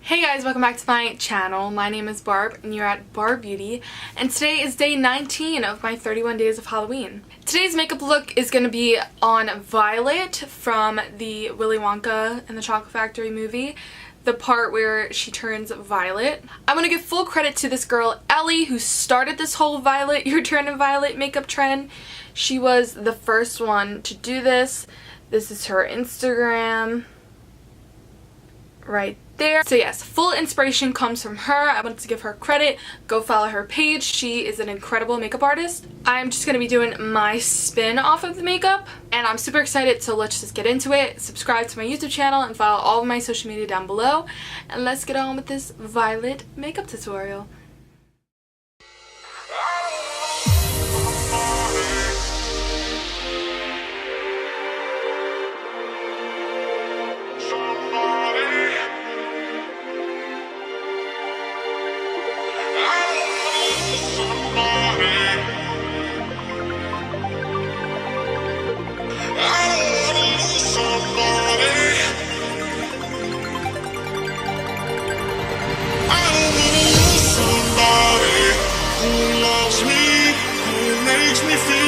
Hey guys, welcome back to my channel. My name is Barb and you're at Barb Beauty, and today is day 19 of my 31 days of Halloween. Today's makeup look is going to be on Violet from the Willy Wonka and the Chocolate Factory movie, the part where she turns violet. I want to give full credit to this girl Ellie who started this whole Violet, your turn in violet makeup trend. She was the first one to do this. This is her Instagram right there. So yes, full inspiration comes from her. I wanted to give her credit. Go follow her page. She is an incredible makeup artist. I'm just going to be doing my spin off of the makeup and I'm super excited, so let's just get into it. Subscribe to my YouTube channel and follow all of my social media down below, and let's get on with this Violet makeup tutorial.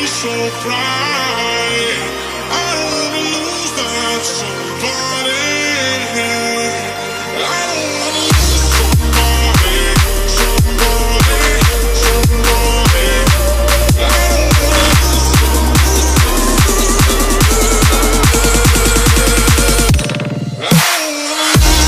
So bright, I don't wanna lose that somebody. I don't wanna lose somebody, somebody, somebody. I don't wanna lose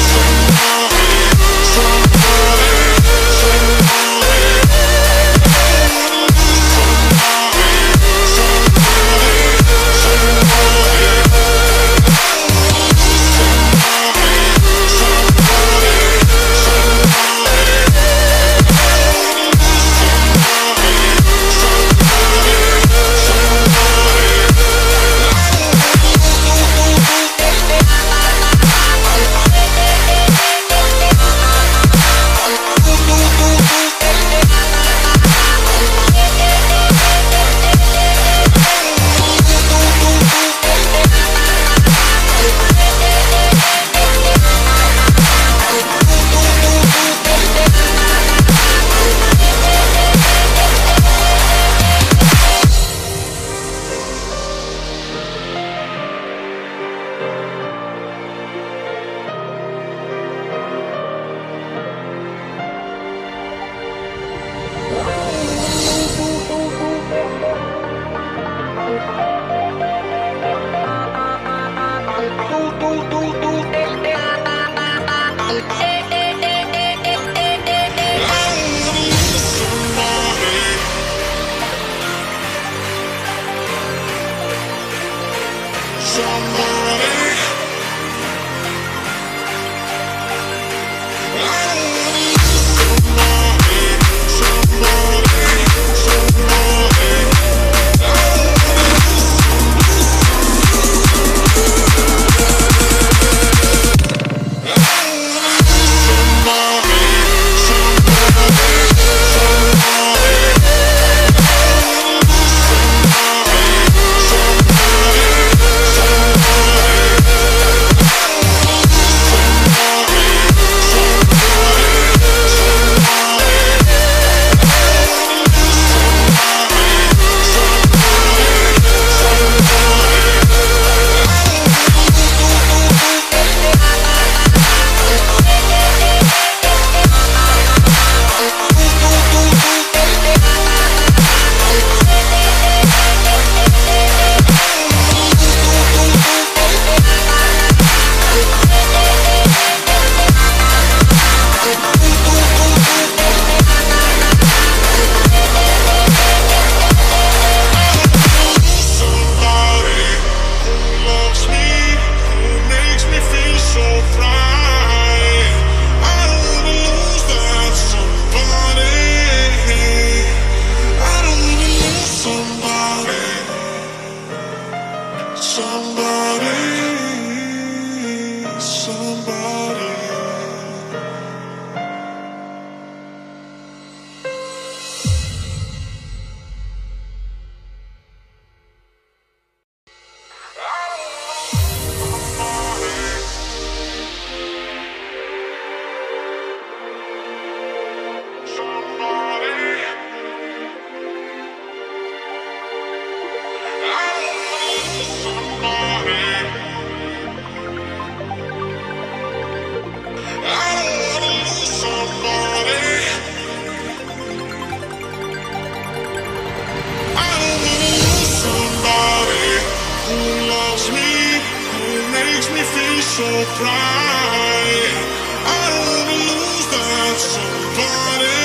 so bright. I don't wanna lose that somebody.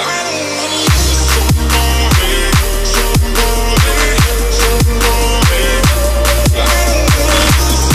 I don't wanna lose somebody, somebody, somebody. I don't wanna lose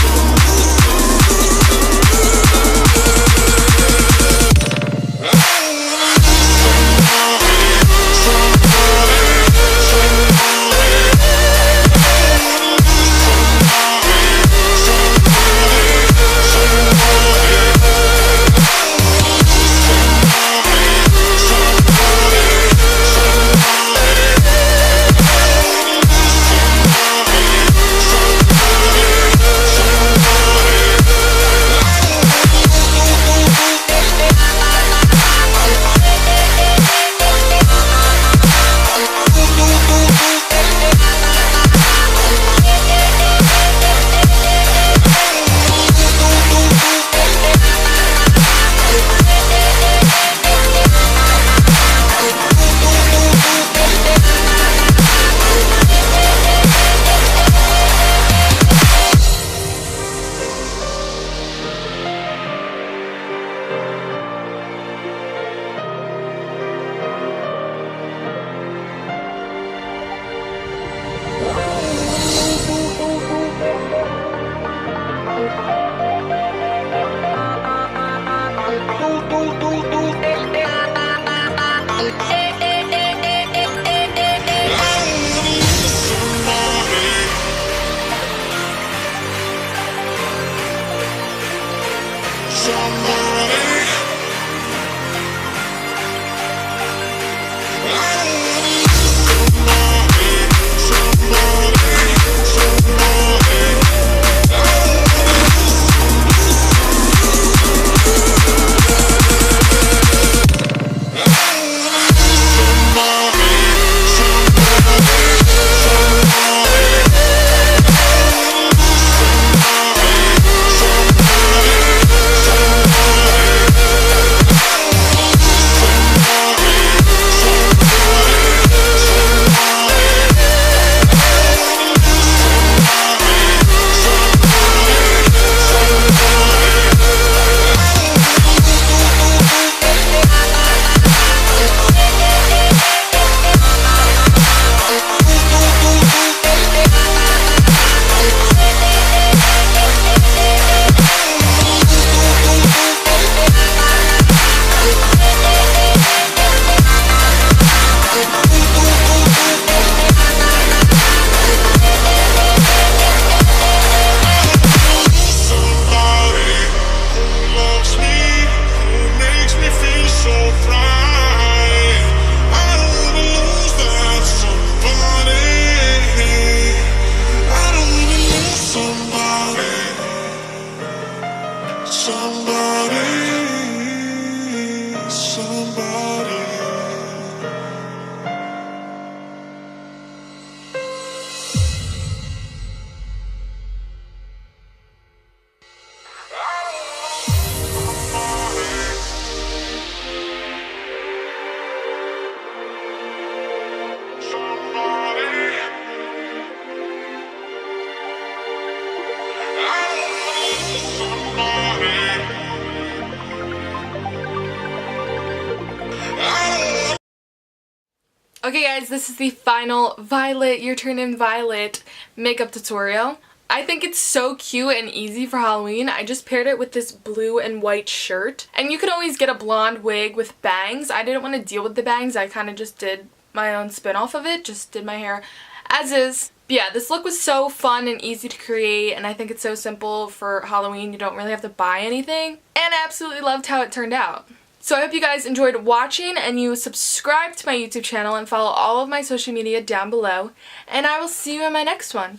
Okay guys, this is the final Violet, Your Turn in Violet makeup tutorial. I think it's so cute and easy for Halloween. I just paired it with this blue and white shirt. And you could always get a blonde wig with bangs. I didn't want to deal with the bangs. I kind of just did my own spin off of it. Just did my hair as is. But yeah, this look was so fun and easy to create, and I think it's so simple for Halloween. You don't really have to buy anything. And I absolutely loved how it turned out. So I hope you guys enjoyed watching and you subscribe to my YouTube channel and follow all of my social media down below. And I will see you in my next one.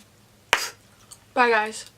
Bye guys.